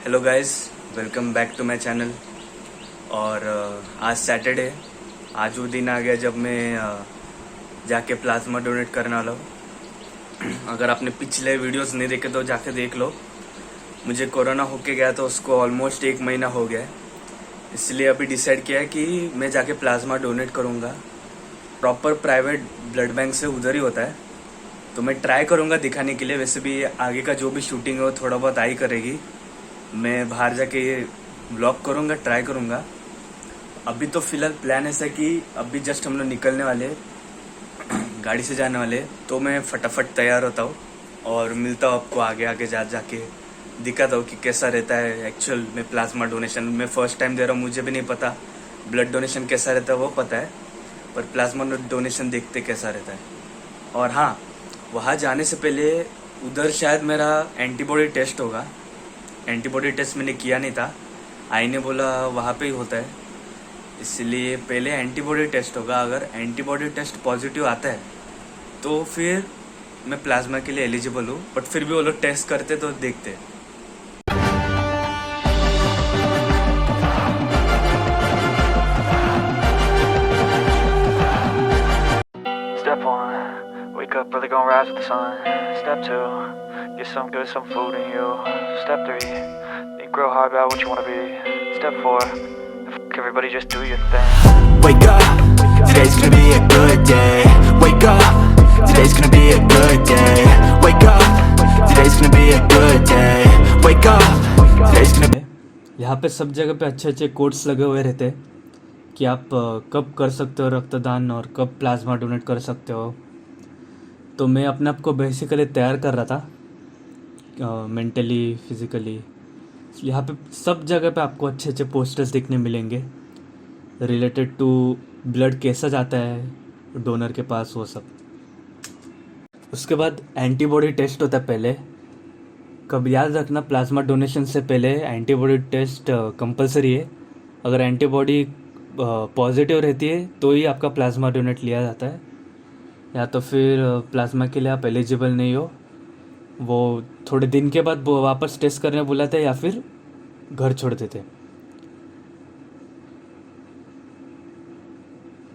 Hello guys, welcome back to my channel. और आज Saturday, आज वो दिन आ गया जब मैं जाके प्लाज्मा डोनेट करने वाला हूँ। अगर आपने पिछले वीडियोस नहीं देखे तो जाके देख लो। मुझे कोरोना होके गया तो उसको ऑलमोस्ट 1 महीना हो गया है, इसलिए अभी डिसाइड किया है कि मैं जाके प्लाज्मा डोनेट करूँगा। प्रॉपर प्राइवेट ब्लड बैंक से उधर ही होता है, तो मैं ट्राई करूँगा दिखाने के लिए। वैसे भी आगे का जो भी शूटिंग है वो थोड़ा बहुत आई करेगी, मैं बाहर जाके ये ब्लॉग करूँगा, ट्राई करूँगा। अभी तो फिलहाल प्लान ऐसा है कि अभी जस्ट हम लोग निकलने वाले, गाड़ी से जाने वाले, तो मैं फटाफट तैयार होता हूँ और मिलता हूँ आपको आगे आगे जाके दिखाता हूँ कि कैसा रहता है एक्चुअल में प्लाज्मा डोनेशन। मैं फर्स्ट टाइम दे रहा हूँ, मुझे भी नहीं पता ब्लड डोनेशन कैसा रहता है, वो पता है, पर प्लाज्मा डोनेशन देखते कैसा रहता है। और हाँ, वहाँ जाने से पहले उधर शायद मेरा एंटीबॉडी टेस्ट होगा। एंटीबॉडी टेस्ट मैंने किया नहीं था, आई ने बोला वहाँ पे ही होता है, इसलिए पहले एंटीबॉडी टेस्ट होगा। अगर एंटीबॉडी टेस्ट पॉजिटिव आता है तो फिर मैं प्लाज्मा के लिए एलिजिबल हूँ, बट फिर भी वो लोग टेस्ट करते तो देखते। Step 1, wake up early, gonna rise with the sun. Step 2, get some good, some food in you. Step 3, think real hard about what you wanna be. Step 4, fuck everybody, just do your thing. Wake up, today's gonna be a good day. Wake up, today's gonna be a good day. Wake up, today's gonna be a good day. Wake up, today's gonna be. यहाँ पे सब जगह पे अच्छे अच्छे quotes लगे हुए रहते हैं कि आप कब कर सकते हो रक्तदान और कब प्लाज्मा डोनेट कर सकते हो। तो मैं अपने आप को बेसिकली तैयार कर रहा था, मेंटली, फिज़िकली। यहाँ पे सब जगह पे आपको अच्छे अच्छे पोस्टर्स देखने मिलेंगे रिलेटेड टू ब्लड कैसा जाता है डोनर के पास, वो सब। उसके बाद एंटीबॉडी टेस्ट होता है पहले। कब याद रखना, प्लाज्मा डोनेशन से पहले एंटीबॉडी टेस्ट कंपलसरी है। अगर एंटीबॉडी पॉजिटिव रहती है तो ही आपका प्लाज्मा डोनेट लिया जाता है, या तो फिर प्लाज्मा के लिए आप एलिजिबल नहीं हो। वो थोड़े दिन के बाद वापस टेस्ट करने बुलाते हैं या फिर घर छोड़ देते।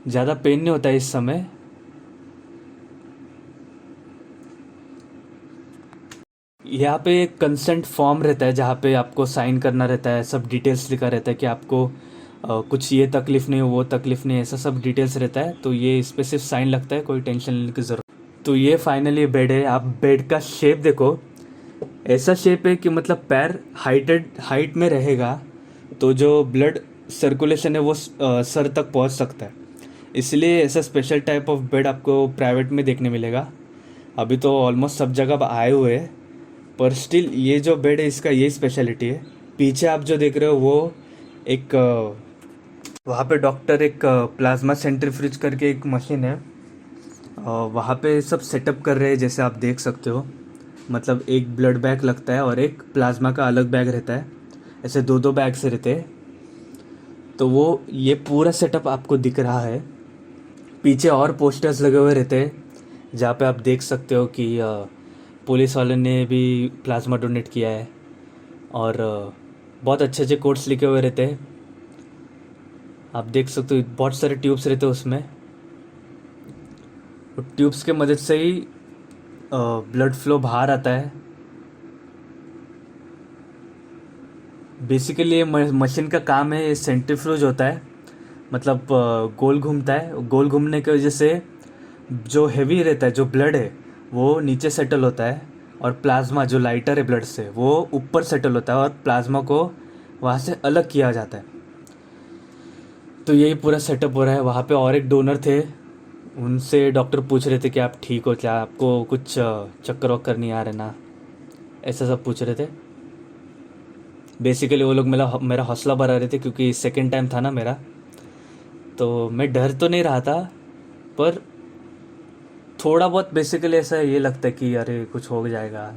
ज़्यादा पेन नहीं होता है इस समय। यहाँ पे एक कंसेंट फॉर्म रहता है जहाँ पे आपको साइन करना रहता है, सब डिटेल्स लिखा रहता है कि आपको कुछ ये तकलीफ़ नहीं हो, वो तकलीफ़ नहीं, ऐसा सब डिटेल्स रहता है। तो ये इस पे सिर्फ साइन लगता है, कोई टेंशन लेने की ज़रूरत। तो ये फाइनली बेड है। आप बेड का शेप देखो, ऐसा शेप है कि मतलब पैर हाइट में रहेगा तो जो ब्लड सर्कुलेशन है वो सर तक पहुंच सकता है। इसलिए ऐसा स्पेशल टाइप ऑफ बेड आपको प्राइवेट में देखने मिलेगा। अभी तो ऑलमोस्ट सब जगह आए हुए हैं, पर स्टिल ये जो बेड है इसका ये स्पेशलिटी है। पीछे आप जो देख रहे हो वो एक वहाँ पे डॉक्टर एक प्लाज्मा सेंट्रीफ्यूज करके एक मशीन है, वहाँ पे सब सेटअप कर रहे हैं, जैसे आप देख सकते हो। मतलब एक ब्लड बैग लगता है और एक प्लाज्मा का अलग बैग रहता है, ऐसे दो दो बैग से रहते हैं। तो वो ये पूरा सेटअप आपको दिख रहा है। पीछे और पोस्टर्स लगे हुए रहते हैं जहाँ पे आप देख सकते हो कि पुलिस वाले ने भी प्लाज्मा डोनेट किया है, और बहुत अच्छे अच्छे कोट्स लिखे हुए रहते हैं। आप देख सकते हो बहुत सारे ट्यूब्स रहते हैं उसमें, ट्यूब्स के मदद से ही ब्लड फ्लो बाहर आता है। बेसिकली ये मशीन का काम है, सेंट्रीफ्यूज होता है, मतलब गोल घूमता है। गोल घूमने की वजह से जो हेवी रहता है, जो ब्लड है वो नीचे सेटल होता है, और प्लाज्मा जो लाइटर है ब्लड से वो ऊपर सेटल होता है, और प्लाज्मा को वहाँ से अलग किया जाता है। तो यही पूरा सेटअप हो रहा है। वहाँ पे और एक डोनर थे, उनसे डॉक्टर पूछ रहे थे कि आप ठीक हो क्या, आपको कुछ चक्कर वक्कर नहीं आ रहे ना, ऐसा सब पूछ रहे थे। बेसिकली वो लोग मेरा हौसला बढ़ा रहे थे, क्योंकि सेकंड टाइम था ना मेरा। तो मैं डर तो नहीं रहा था, पर थोड़ा बहुत बेसिकली ऐसा ये लगता है कि अरे कुछ हो जाएगा।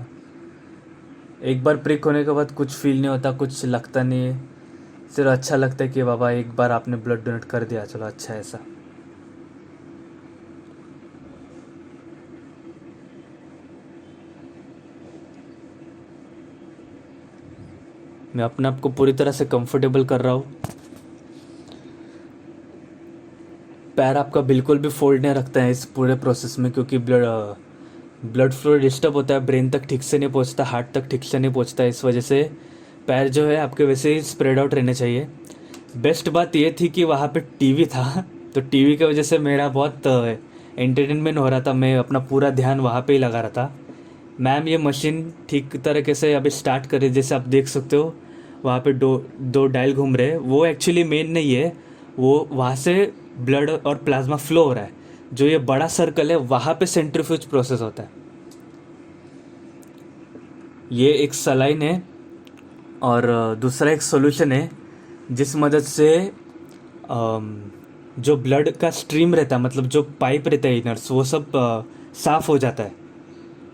एक बार प्रिक होने के बाद कुछ फील नहीं होता, कुछ लगता नहीं है, सिर्फ अच्छा लगता है कि बाबा एक बार आपने ब्लड डोनेट कर दिया, चलो अच्छा है ऐसा। मैं अपने आप को पूरी तरह से कंफर्टेबल कर रहा हूँ। पैर आपका बिल्कुल भी फोल्ड नहीं रखता है इस पूरे प्रोसेस में, क्योंकि ब्लड फ्लो डिस्टर्ब होता है, ब्रेन तक ठीक से नहीं पहुंचता, हार्ट तक ठीक से नहीं पहुंचता। इस वजह से पैर जो है आपके वैसे ही स्प्रेड आउट रहने चाहिए। बेस्ट बात ये थी कि वहाँ पे टीवी था, तो टीवी की वजह से मेरा बहुत एंटरटेनमेंट हो रहा था। मैं अपना पूरा ध्यान वहाँ पे ही लगा रहा था। मैम ये मशीन ठीक तरीके से अभी स्टार्ट कर रही है, जैसे आप देख सकते हो वहाँ पे दो डायल घूम रहे हैं। वो एक्चुअली मेन नहीं है, वो वहाँ से ब्लड और प्लाज्मा फ्लो हो रहा है। जो ये बड़ा सर्कल है वहाँ पे सेंट्रीफ्यूज प्रोसेस होता है। ये एक सलाइन है और दूसरा एक सॉल्यूशन है जिस मदद से जो ब्लड का स्ट्रीम रहता है, मतलब जो पाइप रहता है इनर्स, वो सब साफ़ हो जाता है।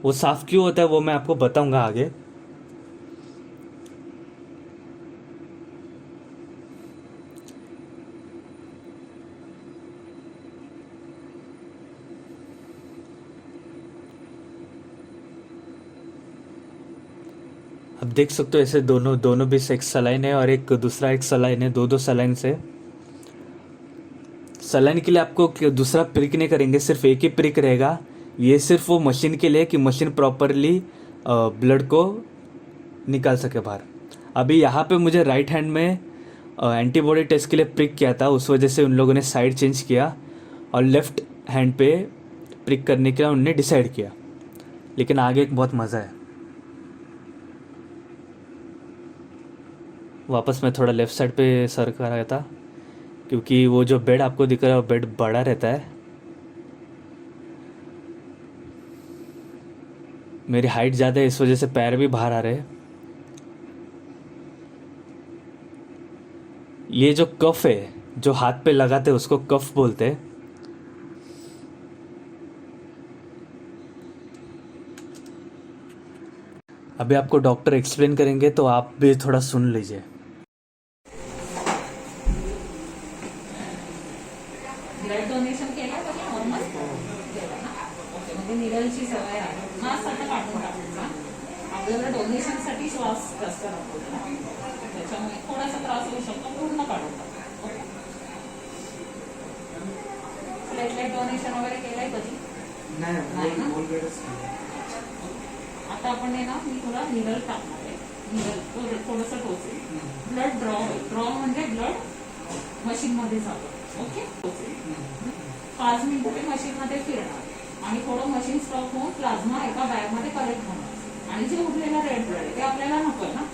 वो साफ़ क्यों होता है वो मैं आपको बताऊंगा आगे। आप देख सकते हो ऐसे दोनों भी एक सलाइन है और एक दूसरा एक सलाइन है, दो सलाइन से। सलाइन के लिए आपको दूसरा प्रिक नहीं करेंगे, सिर्फ एक ही प्रिक रहेगा। ये सिर्फ वो मशीन के लिए कि मशीन प्रॉपरली ब्लड को निकाल सके बाहर। अभी यहाँ पे मुझे राइट हैंड में एंटीबॉडी टेस्ट के लिए प्रिक किया था, उस वजह से उन लोगों ने साइड चेंज किया और लेफ्ट हैंड पे प्रिक करने के लिए उन्होंने डिसाइड किया। लेकिन आगे एक बहुत मज़ा है। वापस मैं थोड़ा लेफ़्ट साइड पे सर कर रहा था, क्योंकि वो जो बेड आपको दिख रहा है वो बेड बड़ा रहता है। मेरी हाइट ज़्यादा है, इस वजह से पैर भी बाहर आ रहे हैं। ये जो कफ है जो हाथ पे लगाते हैं उसको कफ बोलते हैं। अभी आपको डॉक्टर एक्सप्लेन करेंगे तो आप भी थोड़ा सुन लीजिए। ब्लड डोनेशन केलं तर नॉर्मल केलं ना. ओके, म्हणजे निडलची सवय आहे. मास्क आता काढून टाकायचा. आपल्याला डोनेशनसाठी श्वास जास्त नको ना, त्याच्यामुळे थोडासा त्रास होऊ शकतो. पूर्ण काढून टाका. ओके. प्लेटलेट डोनेशन वगैरे केलंय कधी? नाही ना. आता आपण आहे ना, मी थोडा निडल टाकणार आहे. निडल थोडंसं टोचेल. ब्लड ड्रॉ म्हणजे ब्लड मशीन मध्ये जातं. ओके. 5 मिनिटं ते मशीन मध्ये फिरणार आणि थोडं मशीन स्टॉप होऊन प्लाझ्मा एका बॅग मध्ये कलेक्ट होणार आणि जे उरलेलं रेड ब्लड आहे ते आपल्याला नको ना.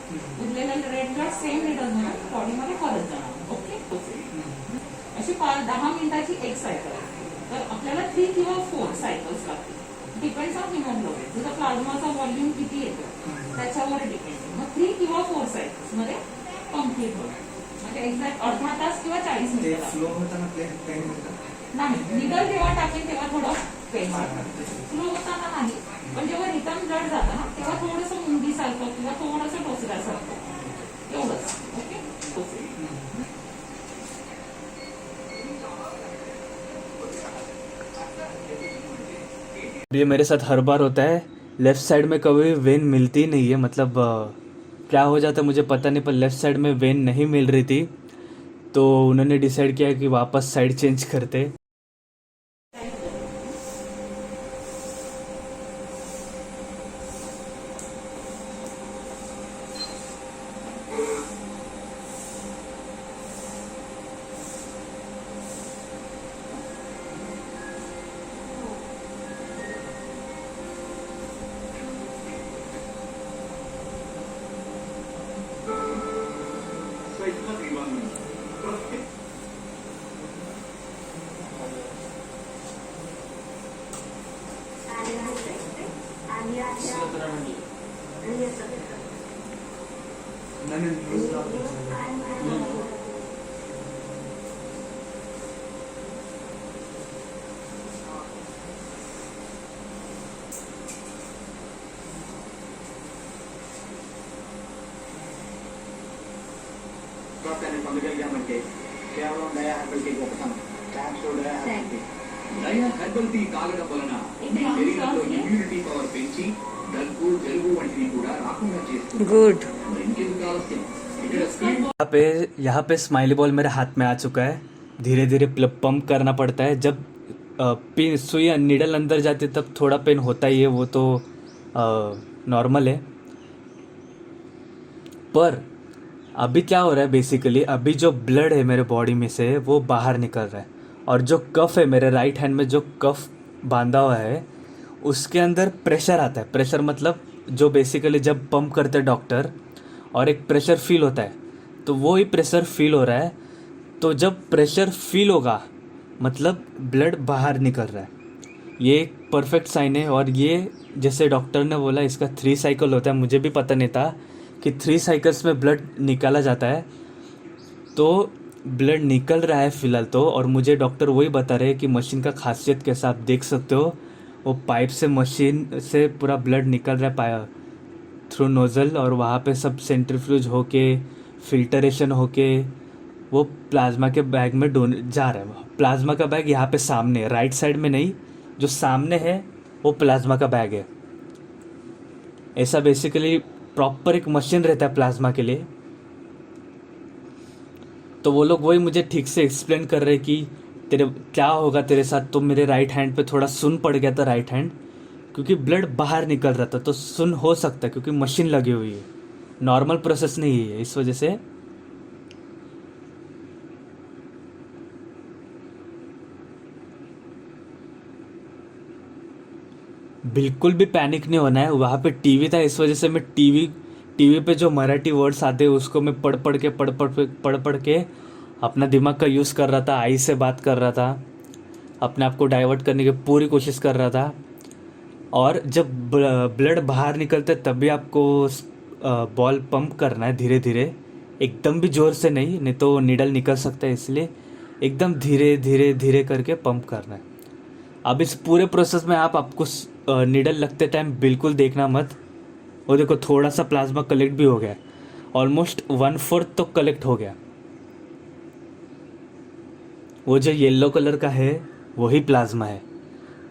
उरलेलं रेड ब्लड सेम लिटर म्हणून बॉडीमध्ये परत जाणार. ओके. अशी 10 मिनिटाची एक सायकल. तर आपल्याला 3 किंवा 4 सायकल्स लागतील. Depends on haemoglobin. तुझा प्लाझ्माचा व्हॉल्यूम किती येतो त्याच्यावर डिपेंड. मग 3 किंवा 4 सायकल्स मध्ये कम्प्लीट होणार. म्हणजे एक्झॅक्ट अर्धा तास किंवा 40 मिनिटं. स्लो होताना पेन नाही, निडल जेव्हा टाकेल तेव्हा थोडं पेन वाटतं. स्लो होताना नाही, पण जेव्हा रिटर्न ब्लड जातं ना तेव्हा थोडंसं मुंगीसारखं किंवा थोडंसं टोचल्यासारखं एवढंच. ओके. ये मेरे साथ हर बार होता है। लेफ़्ट साइड में कभी वेन मिलती नहीं है, मतलब क्या हो जाता है मुझे पता नहीं, पर लेफ़्ट साइड में वेन नहीं मिल रही थी तो उन्होंने डिसाइड किया कि वापस साइड चेंज करते। Proteinnya pembegal yang mencet. Kewalan daya herbal tea ఉపశమనం. Capsule daya herbal tea. Daya herbal tea తాగడం వలన మీ శరీరంలో ఇమ్యూనిటీ పవర్ పెంచి गुड। यहाँ पे स्माइली बॉल मेरे हाथ में आ चुका है। धीरे धीरे पंप करना पड़ता है। जब पिन सुई नीडल अंदर जाती है तब थोड़ा पेन होता ही है, वो तो नॉर्मल है। पर अभी क्या हो रहा है बेसिकली, अभी जो ब्लड है मेरे बॉडी में से वो बाहर निकल रहा है, और जो कफ है मेरे राइट हैंड में, जो कफ बांधा हुआ है उसके अंदर प्रेशर आता है। प्रेशर मतलब जो बेसिकली जब पंप करते हैं डॉक्टर और एक प्रेशर फील होता है, तो वो ही प्रेशर फील हो रहा है। तो जब प्रेशर फील होगा मतलब ब्लड बाहर निकल रहा है, ये एक परफेक्ट साइन है। और ये जैसे डॉक्टर ने बोला इसका 3 साइकिल होता है, मुझे भी पता नहीं था कि 3 साइकिल्स में ब्लड निकाला जाता है। तो ब्लड निकल रहा है फ़िलहाल तो, और मुझे डॉक्टर वही बता रहे हैं कि मशीन का खासियत कैसा आप देख सकते हो। वो पाइप से मशीन से पूरा ब्लड निकल रहा है थ्रू नोज़ल, और वहाँ पे सब सेंट्रीफ्यूज होके फिल्टरेशन होके वो प्लाज्मा के बैग में जा रहा है। प्लाज्मा का बैग यहाँ पे सामने राइट साइड में नहीं, जो सामने है वो प्लाज्मा का बैग है। ऐसा बेसिकली प्रॉपर एक मशीन रहता है प्लाज्मा के लिए। तो वो लोग वही मुझे ठीक से एक्सप्लेन कर रहे कि तेरे क्या होगा तेरे साथ। तो मेरे राइट हैंड पे थोड़ा सुन पड़ गया था राइट हैंड, क्योंकि ब्लड बाहर निकल रहा था। तो सुन हो सकता है क्योंकि मशीन लगी हुई है, नॉर्मल प्रोसेस नहीं है, इस वजह से। बिल्कुल भी पैनिक नहीं होना है। वहाँ पे टीवी था, इस वजह से मैं टीवी पे जो मराठी वर्ड्स आते हैं उसको मैं पढ़ पढ़ के अपना दिमाग का यूज़ कर रहा था, आई से बात कर रहा था, अपने आप को डाइवर्ट करने की पूरी कोशिश कर रहा था। और जब ब्लड बाहर निकलता है तभी आपको बॉल पंप करना है धीरे धीरे, एकदम भी ज़ोर से नहीं तो नीडल निकल सकता है, इसलिए एकदम धीरे धीरे धीरे करके पंप करना है। अब इस पूरे प्रोसेस में आपको नीडल लगते टाइम बिल्कुल देखना मत। वो देखो थोड़ा सा प्लाज्मा कलेक्ट भी हो गया, ऑलमोस्ट 1/4 तो कलेक्ट हो गया। वो जो येलो कलर का है वही प्लाज्मा है,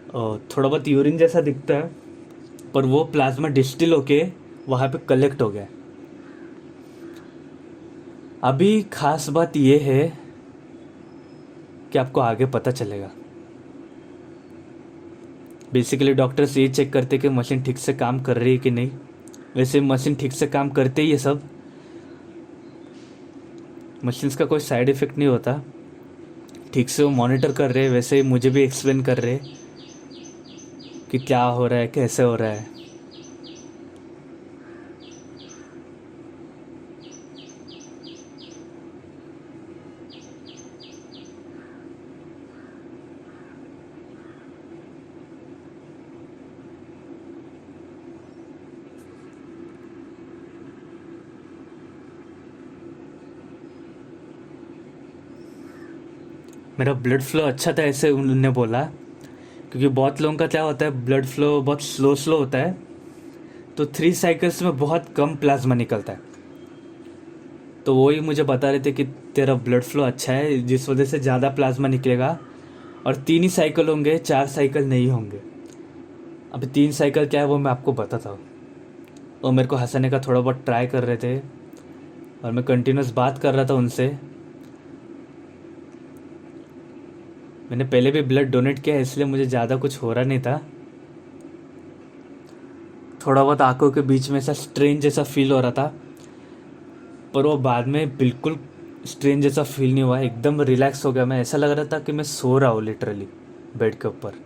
थोड़ा बहुत यूरिन जैसा दिखता है, पर वो प्लाज्मा डिस्टिल होके वहाँ पे कलेक्ट हो गया। अभी खास बात ये है कि आपको आगे पता चलेगा। बेसिकली डॉक्टर्स ये चेक करते कि मशीन ठीक से काम कर रही है कि नहीं। वैसे मशीन ठीक से काम करते ही ये सब, मशीन्स का कोई साइड इफ़ेक्ट नहीं होता, ठीक से वो मॉनिटर कर रहे हैं। वैसे ही मुझे भी एक्सप्लेन कर रहे हैं कि क्या हो रहा है, कैसे हो रहा है। मेरा ब्लड फ्लो अच्छा था ऐसे उन्होंने बोला, क्योंकि बहुत लोगों का क्या होता है ब्लड फ्लो बहुत स्लो होता है, तो 3 साइकिल्स में बहुत कम प्लाज्मा निकलता है। तो वही मुझे बता रहे थे कि तेरा ब्लड फ्लो अच्छा है जिस वजह से ज़्यादा प्लाज्मा निकलेगा, और 3 ही साइकिल होंगे, 4 साइकिल नहीं होंगे। अभी 3 साइकिल क्या है वो मैं आपको बताता हूँ। वो मेरे को हंसाने का थोड़ा बहुत ट्राई कर रहे थे और मैं कंटिन्यूस बात कर रहा था उनसे। मैंने पहले भी ब्लड डोनेट किया है, इसलिए मुझे ज़्यादा कुछ हो रहा नहीं था। थोड़ा बहुत आंखों के बीच में ऐसा स्ट्रेन जैसा फील हो रहा था, पर वो बाद में बिल्कुल स्ट्रेन जैसा फील नहीं हुआ, एकदम रिलैक्स हो गया मैं। ऐसा लग रहा था कि मैं सो रहा हूँ लिटरली बेड के ऊपर।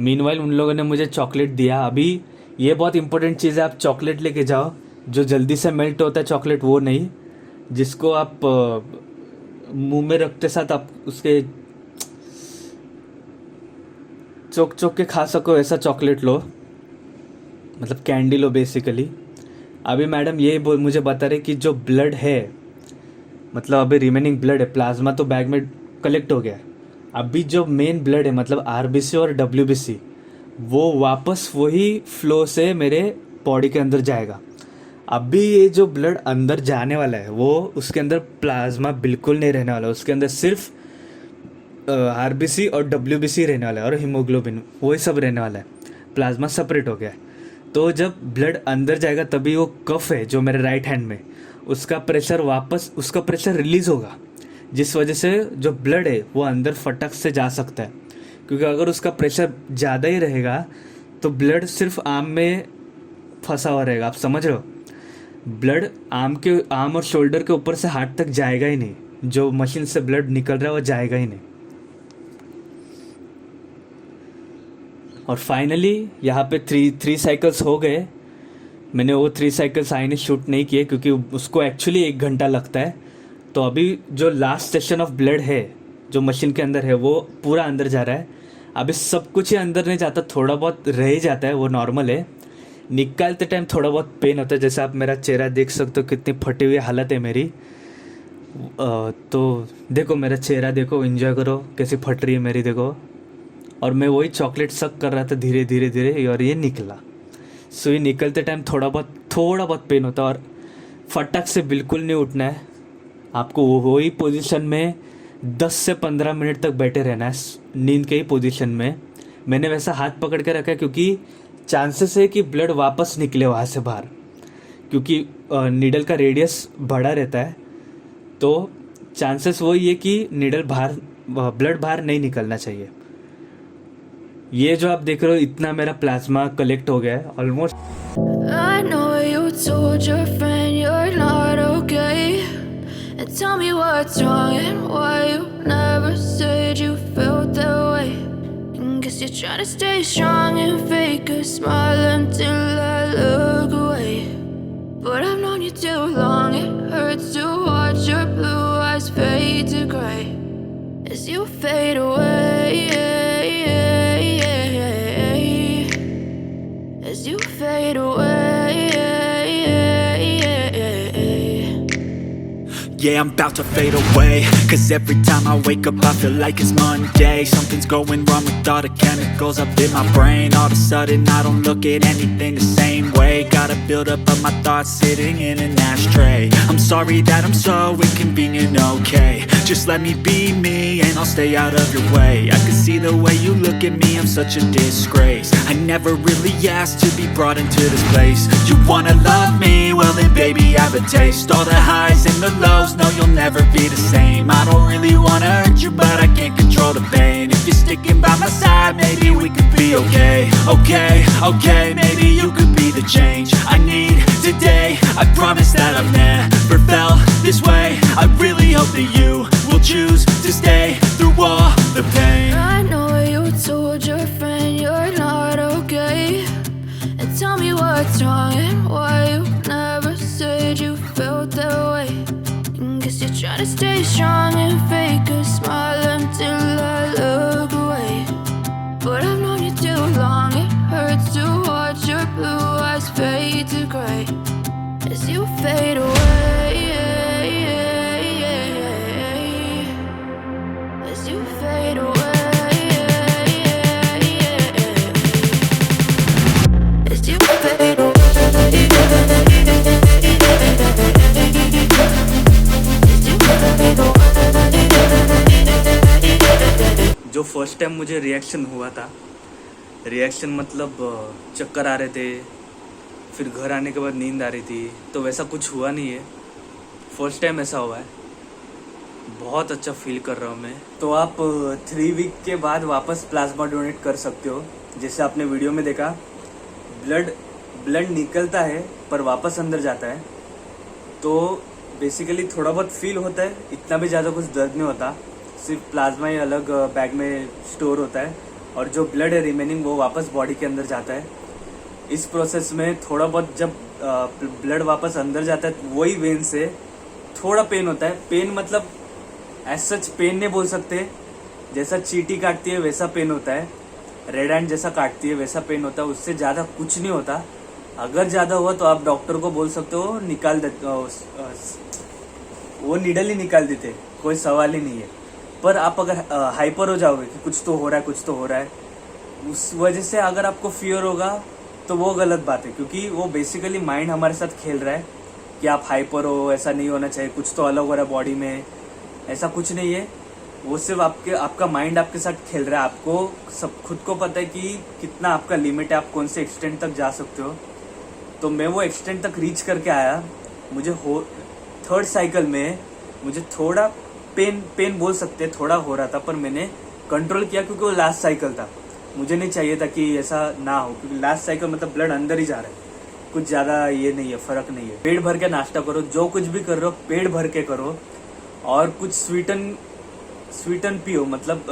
मीनवाइल उन लोगों ने मुझे चॉकलेट दिया। अभी ये बहुत इंपॉर्टेंट चीज़ है, आप चॉकलेट लेके जाओ जो जल्दी से मेल्ट होता है चॉकलेट, वो नहीं जिसको आप मुंह में रखते साथ आप उसके चोक के खा सको, ऐसा चॉकलेट लो, मतलब कैंडी लो बेसिकली। अभी मैडम ये मुझे बता रहे कि जो ब्लड है, मतलब अभी रिमेनिंग ब्लड है, प्लाज्मा तो बैग में कलेक्ट हो गया, अभी जो मेन ब्लड है मतलब आरबीसी और डब्ल्यूबीसी, वो वापस वही फ्लो से मेरे बॉडी के अंदर जाएगा। अभी ये जो ब्लड अंदर जाने वाला है वो उसके अंदर प्लाज्मा बिल्कुल नहीं रहने वाला, उसके अंदर सिर्फ आरबीसी और डब्ल्यूबीसी रहने वाला है और हीमोग्लोबिन वही सब रहने वाला है। प्लाज्मा सेपरेट हो गया है। तो जब ब्लड अंदर जाएगा तभी वो कफ है जो मेरे राइट हैंड में, उसका प्रेशर रिलीज होगा, जिस वजह से जो ब्लड है वो अंदर फटक से जा सकता है। क्योंकि अगर उसका प्रेशर ज़्यादा ही रहेगा तो ब्लड सिर्फ आर्म में फंसा हुआ रहेगा। आप समझ रहे हो? ब्लड आर्म और शोल्डर के ऊपर से हार्ट तक जाएगा ही नहीं, जो मशीन से ब्लड निकल रहा है वो जाएगा ही नहीं। और फाइनली यहाँ पे थ्री साइकिल्स हो गए। मैंने वो 3 साइकिल्स आईने शूट नहीं किए क्योंकि उसको एक्चुअली 1 घंटा लगता है। तो अभी जो लास्ट सेशन ऑफ ब्लड है जो मशीन के अंदर है वो पूरा अंदर जा रहा है। अभी सब कुछ ही अंदर नहीं जाता, थोड़ा बहुत रह ही जाता है, वो नॉर्मल है। निकालते टाइम थोड़ा बहुत पेन होता है, जैसे आप मेरा चेहरा देख सकते हो कितनी फटी हुई हालत है मेरी। तो देखो मेरा चेहरा देखो, एंजॉय करो कैसी फट रही है मेरी, देखो। और मैं वही चॉकलेट सक कर रहा था धीरे धीरे और ये निकला। सुई निकलते टाइम थोड़ा बहुत पेन होता है और फटक से बिल्कुल नहीं उठना है। आपको वही पोजीशन में 10 से 15 मिनट तक बैठे रहना है, नींद के ही पोजीशन में। मैंने वैसा हाथ पकड़ के रखा है क्योंकि चांसेस है कि ब्लड वापस निकले वहाँ से बाहर, क्योंकि नीडल का रेडियस बड़ा रहता है। तो चांसेस वही है कि ब्लड बाहर नहीं निकलना चाहिए। ये जो आप देख रहे हो इतना मेरा प्लाज्मा कलेक्ट हो गया है almost. I know you told your friend you're not okay, and tell me what's wrong and why you never said you felt that way. And guess you're trying to stay strong and fake a smile until I look away. But I've known you too long, it hurts to watch your blue eyes fade to gray as you fade away. As you fade away. Yeah, I'm about to fade away, 'cause every time I wake up I feel like it's Monday. Something's going wrong with all the chemicals up in my brain. All of a sudden I don't look at anything the same way. Got a build up of my thoughts sitting in an ashtray. I'm sorry that I'm so inconvenient, okay. Just let me be me and I'll stay out of your way. I can see the way you look at me, I'm such a disgrace. I never really asked to be brought into this place. You wanna love me? Well then baby have a taste. All the highs and the lows, no you'll never be the same. I don't really wanna hurt you but I can't control the pain. If you're sticking by my side maybe we could be okay. Okay, maybe you could be the change I need today. I promise that I've never felt this way. I really hope that you will choose to stay through all the pain. I know you told your friend you're not okay, and tell me what's wrong and why you never said you felt that way. And guess you're trying to stay strong and fake a smile until I look away. But I've known you too long, it hurts to watch your blue eyes fade to gray as you fade away. As you fade away. As you fade away. जो first time मुझे reaction हुआ था, reaction मतलब चक्कर आ रहे थे, फिर घर आने के बाद नींद आ रही थी, तो वैसा कुछ हुआ नहीं है। फर्स्ट टाइम ऐसा हुआ है, बहुत अच्छा फील कर रहा हूँ मैं। तो आप 3 वीक के बाद वापस प्लाज्मा डोनेट कर सकते हो। जैसे आपने वीडियो में देखा, ब्लड निकलता है पर वापस अंदर जाता है। तो बेसिकली थोड़ा बहुत फील होता है, इतना भी ज़्यादा कुछ दर्द नहीं होता, सिर्फ प्लाज्मा ही अलग बैग में स्टोर होता है और जो ब्लड है रिमेनिंग वो वापस बॉडी के अंदर जाता है। इस प्रोसेस में थोड़ा बहुत जब ब्लड वापस अंदर जाता है वही वेन से थोड़ा पेन होता है। पेन मतलब एज सच पेन नहीं बोल सकते, जैसा चींटी काटती है वैसा पेन होता है, रेड हैंड जैसा काटती है वैसा पेन होता है, उससे ज़्यादा कुछ नहीं होता। अगर ज़्यादा हुआ तो आप डॉक्टर को बोल सकते हो, निकाल देते, वो नीडल ही निकाल देते, कोई सवाल ही नहीं है। पर आप अगर हाइपर हो जाओगे कि कुछ तो हो रहा है, उस वजह से अगर आपको फियर होगा तो वो गलत बात है, क्योंकि वो बेसिकली माइंड हमारे साथ खेल रहा है कि आप हाइपर हो, ऐसा नहीं होना चाहिए, कुछ तो अलग हो रहा है बॉडी में, ऐसा कुछ नहीं है। वो सिर्फ आपका माइंड आपके साथ खेल रहा है। आपको सब खुद को पता है कि कितना आपका लिमिट है, आप कौन से एक्सटेंट तक जा सकते हो। तो मैं वो एक्सटेंट तक रीच करके आया। मुझे थर्ड साइकिल में मुझे थोड़ा पेन बोल सकते हैं, थोड़ा हो रहा था, पर मैंने कंट्रोल किया क्योंकि वो लास्ट साइकिल था। मुझे नहीं चाहिए था कि ऐसा ना हो, क्योंकि लास्ट साइकिल मतलब ब्लड अंदर ही जा रहा है, कुछ ज़्यादा ये नहीं है, फ़र्क नहीं है। पेट भर के नाश्ता करो, जो कुछ भी कर रहे हो पेट भर के करो, और कुछ स्वीटन पियो, मतलब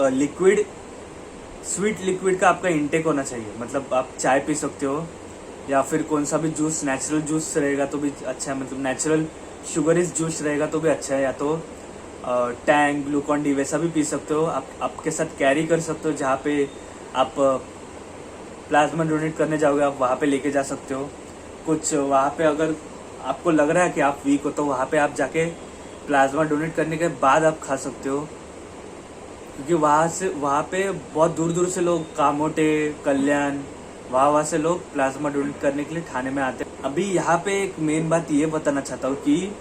स्वीट लिक्विड का आपका इंटेक होना चाहिए। मतलब आप चाय पी सकते हो, या फिर कौन सा भी जूस, नेचुरल जूस रहेगा तो भी अच्छा है, मतलब नेचुरल शुगरिस जूस रहेगा तो भी अच्छा है, या तो टैंग, ग्लूकॉन डी वैसा भी पी सकते हो। आप आपके साथ कैरी कर सकते हो, जहाँ पे आप प्लाज्मा डोनेट करने जाओगे आप वहाँ पे लेके जा सकते हो। कुछ वहाँ पे अगर आपको लग रहा है कि आप वीक हो तो वहाँ पे आप जाके प्लाज्मा डोनेट करने के बाद आप खा सकते हो, क्योंकि वहाँ पे बहुत दूर दूर से लोग, कामोटे, कल्याण, वहाँ से लोग प्लाज्मा डोनेट करने के लिए ठाणे में आते हैं। अभी यहाँ पे एक मेन बात ये बताना चाहता हूँ कि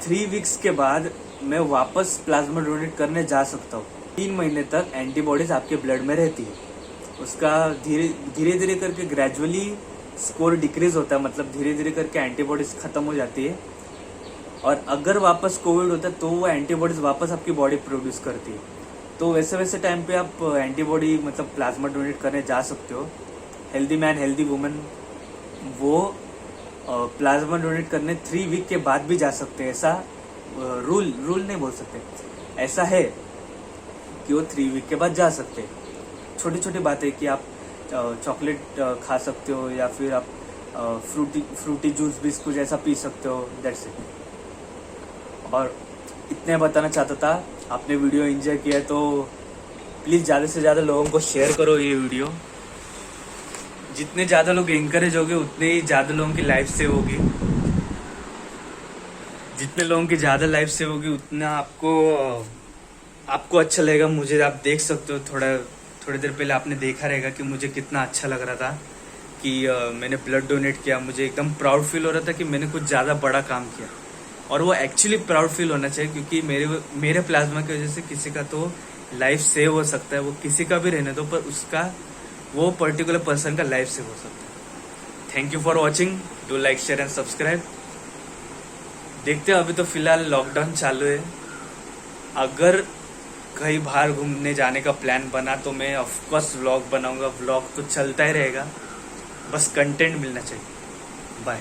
3 वीक्स के बाद मैं वापस प्लाज्मा डोनेट करने जा सकता हूँ। 3 महीने तक एंटीबॉडीज आपके ब्लड में रहती है, उसका धीरे धीरे करके ग्रेजुअली स्कोर डिक्रीज होता है, मतलब धीरे धीरे करके एंटीबॉडीज खत्म हो जाती है, और अगर वापस कोविड होता है तो वो एंटीबॉडीज वापस आपकी बॉडी प्रोड्यूस करती है। तो वैसे टाइम पे आप एंटीबॉडी मतलब प्लाज्मा डोनेट करने जा सकते हो। हेल्दी मैन, हेल्दी वुमेन वो प्लाज्मा डोनेट करने 3 वीक के बाद भी जा सकते हैं। ऐसा रूल नहीं बोल सकते, ऐसा है कि वो 3 वीक के बाद जा सकते हैं। छोटी छोटी बातें कि आप चॉकलेट खा सकते हो, या फिर आप फ्रूटी जूस बिस्कुट ऐसा पी सकते हो, दैट्स इट। और इतने बताना चाहता था। आपने वीडियो एंजॉय किया तो प्लीज़ ज़्यादा से ज़्यादा लोगों को शेयर करो ये वीडियो। जितने ज़्यादा लोग एंकरेज होंगे उतने ही ज़्यादा लोगों की लाइफ सेव होगी। जितने लोगों की ज़्यादा लाइफ सेव होगी उतना आपको अच्छा लगेगा। मुझे आप देख सकते हो, थोड़ी देर पहले आपने देखा रहेगा कि मुझे कितना अच्छा लग रहा था कि मैंने ब्लड डोनेट किया। मुझे एकदम प्राउड फील हो रहा था कि मैंने कुछ ज़्यादा बड़ा काम किया, और वो एक्चुअली प्राउड फील होना चाहिए, क्योंकि मेरे प्लाज्मा की वजह से किसी का तो लाइफ सेव हो सकता है। वो किसी का भी रहने दो, पर उसका वो पर्टिकुलर पर्सन का लाइफ सेव हो सकता है। Thank you for watching, do like, share and subscribe. देखते हो, अभी तो फिलहाल लॉकडाउन चालू है। अगर कहीं बाहर घूमने जाने का प्लान बना तो मैं ऑफकोर्स व्लॉग बनाऊंगा। व्लॉग तो चलता ही रहेगा, बस कंटेंट मिलना चाहिए। बाय।